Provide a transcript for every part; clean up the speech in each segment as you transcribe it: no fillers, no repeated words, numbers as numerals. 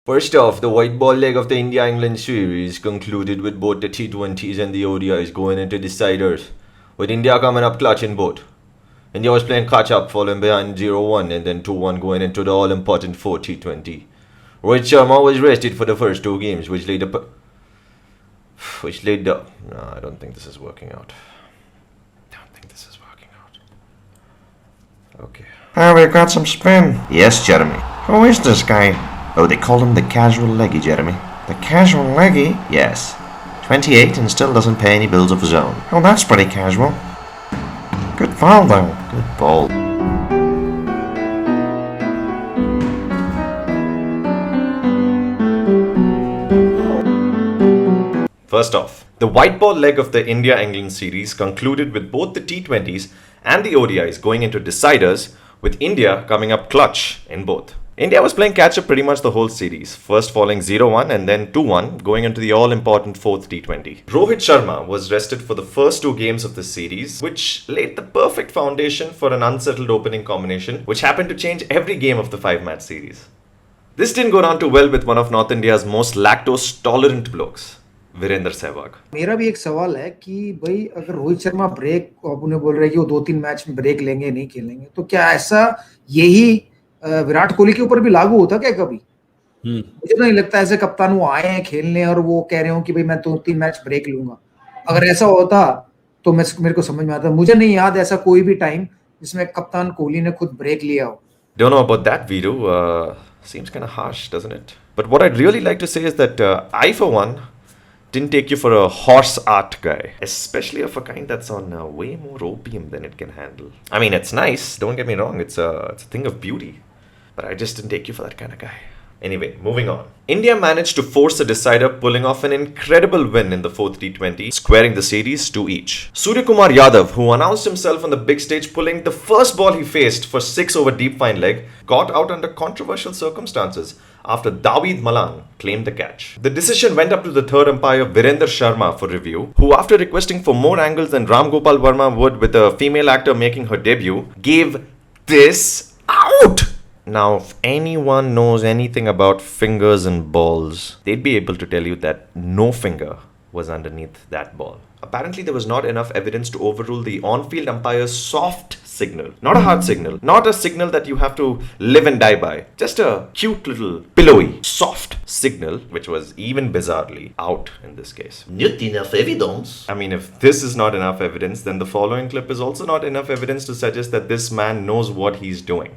First off, the white ball leg of the India-England series concluded with both the T20s and the ODIs going into deciders, with India coming up clutch in both. India was playing catch-up, falling behind 0-1 and then 2-1 going into the all-important 4 T20. Rohit Sharma was rested for the first two games, which laid the... No, I don't think this is working out. Okay. Ah, we've got some spin. Yes, Jeremy. Who is this guy? Oh, they call him the casual leggy, Jeremy. The casual leggy? Yes. 28 and still doesn't pay any bills of his own. Oh, that's pretty casual. Good ball, though. Good ball. First off, the white ball leg of the India-England series concluded with both the T20s and the ODIs going into deciders, with India coming up clutch in both. India was playing catch-up pretty much the whole series, first falling 0-1 and then 2-1 going into the all-important 4th T20. Rohit Sharma was rested for the first two games of the series, which laid the perfect foundation for an unsettled opening combination, which happened to change every game of the 5-match series. This didn't go down too well with one of North India's most lactose-tolerant blokes, Virendra Sehwag. मेरा भी एक सवाल है कि भाई अगर Rohit Sharma break आपने बोल रहे हैं कि वो 2-3 मैच में ब्रेक लेंगे नहीं खेलेंगे, तो क्या ऐसा यही विराट कोहली के ऊपर भी लागू होता क्या कभी? मुझे तो नहीं लगता ऐसे कप्तान वो आए हैं खेलने और वो कह रहे हो कि भाई मैं 2-3 मैच ब्रेक लूंगा. अगर ऐसा होता तो मेरे को समझ में आता. मुझे नहीं याद ऐसा कोई भी टाइम जिसमें कप्तान कोहली ने खुद ब्रेक लिया हो. Don't know about that, Viru. Seems kind of harsh, doesn't it? But what I'd really like to say is that I, for one, didn't take you for a horse art guy, especially of a kind that's on way more opium than it can handle. I mean, it's nice, don't get me wrong, it's a thing of beauty, but I just didn't take you for that kind of guy. Anyway, moving on. India managed to force a decider, pulling off an incredible win in the 4th T20, squaring the series 2 each. Suryakumar Yadav, who announced himself on the big stage pulling the first ball he faced for 6 over deep fine leg, got out under controversial circumstances after David Malan claimed the catch. The decision went up to the third umpire Virender Sharma for review, who, after requesting for more angles than Ram Gopal Verma would with a female actor making her debut, gave this out. Now, if anyone knows anything about fingers and balls, they'd be able to tell you that no finger was underneath that ball. Apparently, there was not enough evidence to overrule the on-field umpire's soft signal. Not a hard signal. Not a signal that you have to live and die by. Just a cute little pillowy, soft signal, which was even bizarrely out in this case. Not enough evidence. I mean, if this is not enough evidence, then the following clip is also not enough evidence to suggest that this man knows what he's doing.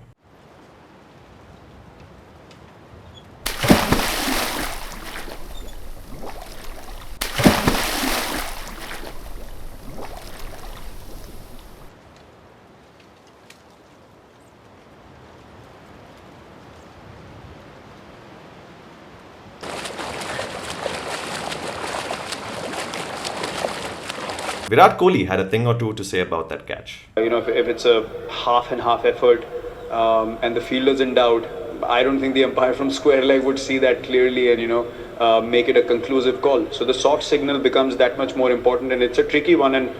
Virat Kohli had a thing or two to say about that catch. You know, if it's a half and half effort and the fielder's in doubt, I don't think the umpire from square leg would see that clearly and, make it a conclusive call. So the soft signal becomes that much more important, and it's a tricky one, and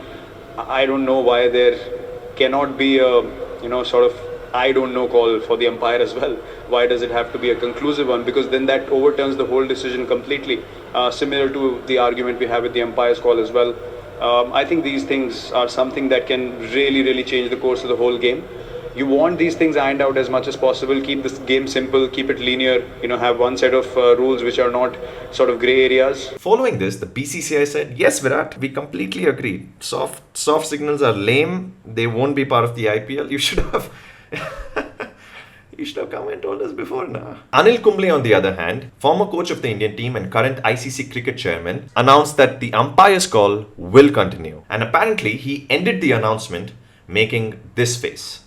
I don't know why there cannot be a, sort of I don't know call for the umpire as well. Why does it have to be a conclusive one? Because then that overturns the whole decision completely. Similar to the argument we have with the umpire's call as well. I think these things are something that can really change the course of the whole game. You want these things ironed out as much as possible, keep this game simple, keep it linear, have one set of rules which are not sort of grey areas. Following this, the BCCI said, yes, Virat, we completely agree. Soft signals are lame. They won't be part of the IPL. You should have... You should have come and told us before now. Anil Kumble, on the other hand, former coach of the Indian team and current ICC cricket chairman, announced that the umpire's call will continue. And apparently, he ended the announcement making this face.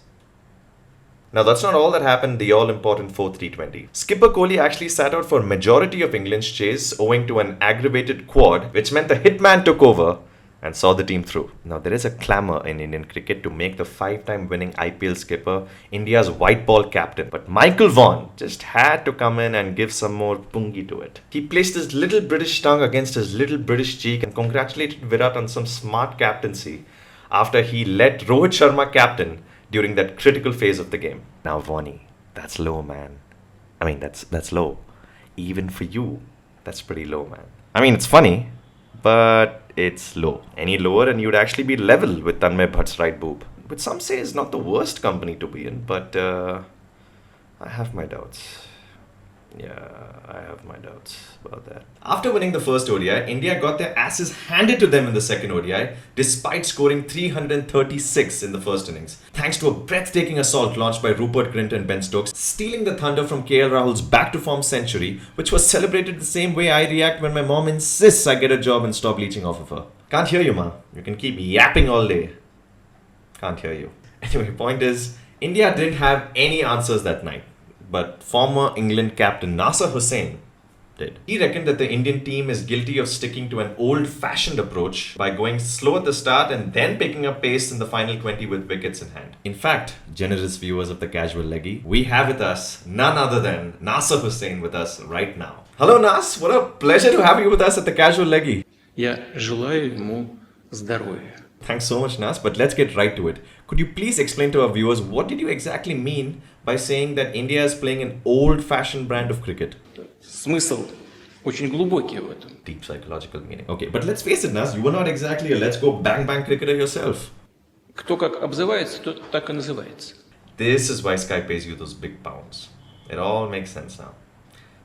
Now, that's not all that happened the all-important 4th T20. Skipper Kohli actually sat out for majority of England's chase owing to an aggravated quad, which meant the hitman took over and saw the team through. Now, there is a clamour in Indian cricket to make the 5-time winning IPL skipper India's white ball captain. But Michael Vaughan just had to come in and give some more pungi to it. He placed his little British tongue against his little British cheek and congratulated Virat on some smart captaincy after he let Rohit Sharma captain during that critical phase of the game. Now, Vaughanie, that's low, man. I mean, that's low. even for you, that's pretty low, man. I mean, it's funny, but it's low. Any lower and you'd actually be level with Tanmay Bhat's right boob, which some say is not the worst company to be in, but I have my doubts. Yeah, I have my doubts about that. After winning the first ODI, India got their asses handed to them in the second ODI, despite scoring 336 in the first innings. Thanks to a breathtaking assault launched by Rupert Grint and Ben Stokes, stealing the thunder from KL Rahul's back-to-form century, which was celebrated the same way I react when my mom insists I get a job and stop leeching off of her. Can't hear you, ma. You can keep yapping all day. Can't hear you. Anyway, point is, India didn't have any answers that night. But former England captain Nasser Whossain did. He reckoned that the Indian team is guilty of sticking to an old-fashioned approach by going slow at the start and then picking up pace in the final 20 with wickets in hand. In fact, generous viewers of the Casual Leggy, we have with us none other than Nasser Whossain with us right now. Hello Nas, what a pleasure to have you with us at the Casual Leggy. Я желаю ему здоровья. Thanks so much, Nas, but let's get right to it. Could you please explain to our viewers what did you exactly mean by saying that India is playing an old-fashioned brand of cricket? Смысл очень глубокий в этом. Deep psychological meaning. Okay, but let's face it, Nas, you were not exactly a let's go bang-bang cricketer yourself. Кто как обзывается, тот так и называется. This is why Sky pays you those big pounds. It all makes sense now.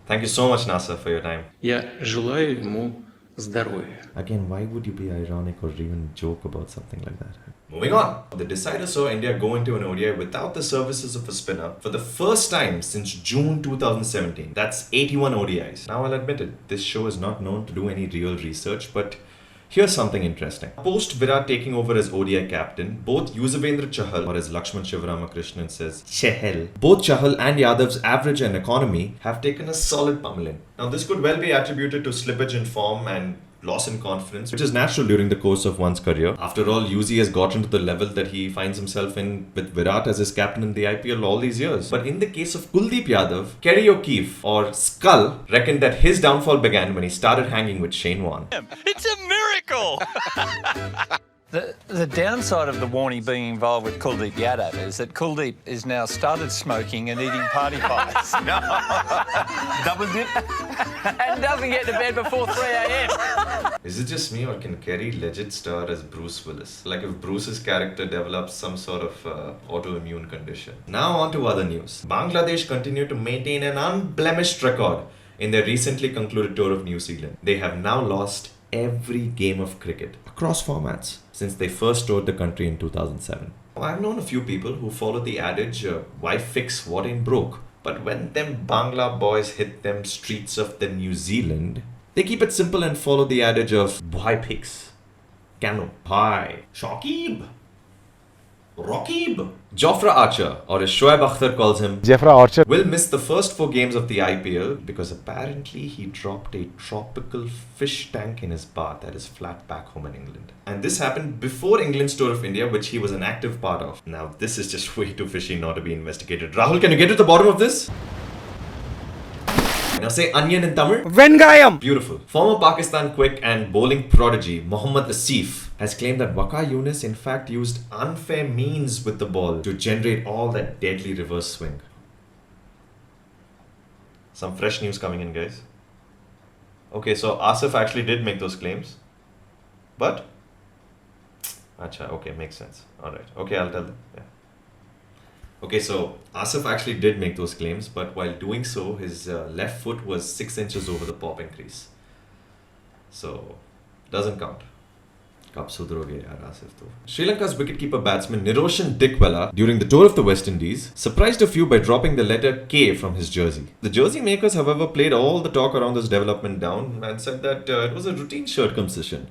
Thank you so much, Nasser, for your time. Я желаю ему здоровья. Again, why would you be ironic or even joke about something like that? Moving on. The decider saw India go into an ODI without the services of a spinner for the first time since June 2017. That's 81 ODIs. Now I'll admit it, this show is not known to do any real research, but here's something interesting. Post Virat taking over as ODI captain, both Yuzvendra Chahal, or as Lakshman Shivaramakrishnan says, Chahal, both Chahal and Yadav's average and economy have taken a solid pummeling. Now this could well be attributed to slippage in form and loss in confidence, which is natural during the course of one's career. After all, Yuzi has gotten to the level that he finds himself in with Virat as his captain in the IPL all these years. But in the case of Kuldeep Yadav, Kerry O'Keefe, or Skull, reckoned that his downfall began when he started hanging with Shane Warne. It's a miracle! The downside of the Warnie being involved with Kuldeep Yadav is that Kuldeep is now started smoking and eating party pies. Double dip. And doesn't get to bed before 3 a.m. Is it just me, or can Kerry legit star as Bruce Willis? Like if Bruce's character develops some sort of autoimmune condition. Now on to other news. Bangladesh continue to maintain an unblemished record in their recently concluded tour of New Zealand. They have now lost every game of cricket across formats since they first toured the country in 2007. I've known a few people who follow the adage, why fix what ain't broke? But when them Bangla boys hit them streets of the New Zealand, they keep it simple and follow the adage of why pigs? Cano, hi, Shakib, Rakib. Jofra Archer, or as Shoaib Akhtar calls him, Jeffra Archer, will miss the first 4 games of the IPL because apparently he dropped a tropical fish tank in his bath at his flat back home in England. And this happened before England's tour of India, which he was an active part of. Now, this is just way too fishy not to be investigated. Rahul, can you get to the bottom of this? Now say onion in Tamil. Vengayam. Beautiful. Former Pakistan quick and bowling prodigy Mohammad Asif has claimed that Waqar Younis in fact used unfair means with the ball to generate all that deadly reverse swing. Some fresh news coming in, guys. Okay, so Asif actually did make those claims. But? Acha, okay, makes sense. Alright, okay, I'll tell them. Yeah. Okay, so Asif actually did make those claims, but while doing so, his left foot was 6 inches over the popping crease. So, doesn't count. Kab sudroge yaar Asif to. Sri Lanka's wicketkeeper batsman Niroshan Dickwella, during the tour of the West Indies, surprised a few by dropping the letter K from his jersey. The jersey makers, however, played all the talk around this development down and said that it was a routine shirtcumcision.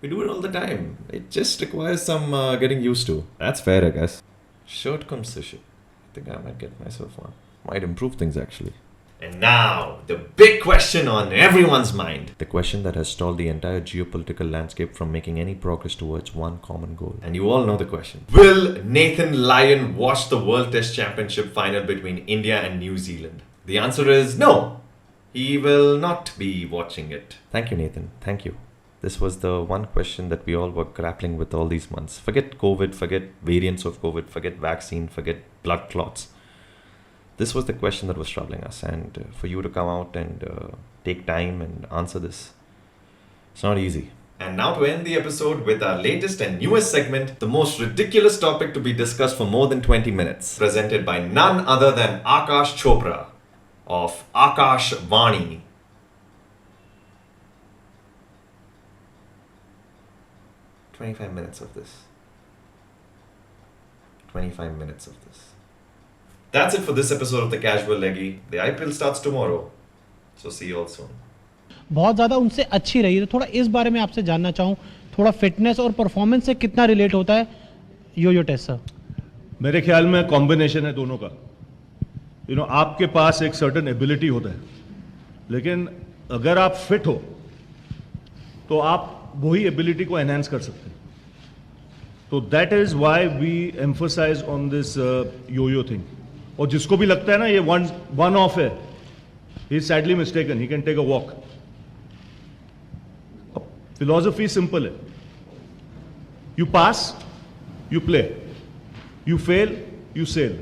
We do it all the time. It just requires some getting used to. That's fair, I guess. Shirtcumcision. I think I might get myself one. Might improve things actually. And now, the big question on everyone's mind. The question that has stalled the entire geopolitical landscape from making any progress towards one common goal. And you all know the question. Will Nathan Lyon watch the World Test Championship final between India and New Zealand? The answer is no. He will not be watching it. Thank you, Nathan. Thank you. This was the one question that we all were grappling with all these months. Forget COVID, forget variants of COVID, forget vaccine, forget blood clots. This was the question that was troubling us, and for you to come out and take time and answer this, it's not easy. And now to end the episode with our latest and newest segment, the most ridiculous topic to be discussed for more than 20 minutes, presented by none other than Akash Chopra of Akash Vani. "25 minutes of this. 25 minutes of this." That's it for this episode of The Casual Leggy. The IPL starts tomorrow, so see you all soon. बहुत ज़्यादा उनसे अच्छी रही है, तो थोड़ा इस बारे में आपसे जानना चाहूँ, थोड़ा फिटनेस और परफॉर्मेंस से कितना रिलेट होता है यो टेस्ट सर? मेरे ख्याल में कॉम्बिनेशन है दोनों का. आपके पास एक सर्टेन एबिलिटी होता है, लेकिन अगर आप फिट हो तो आप वही एबिलिटी को एनहांस कर सकते हैं. तो that is why we emphasise on this यो थिंग. और जिसको भी लगता है ना ये वन ऑफ है, he is sadly mistaken. He can take a walk. Philosophy simple है. You pass, you play. You fail, you cell.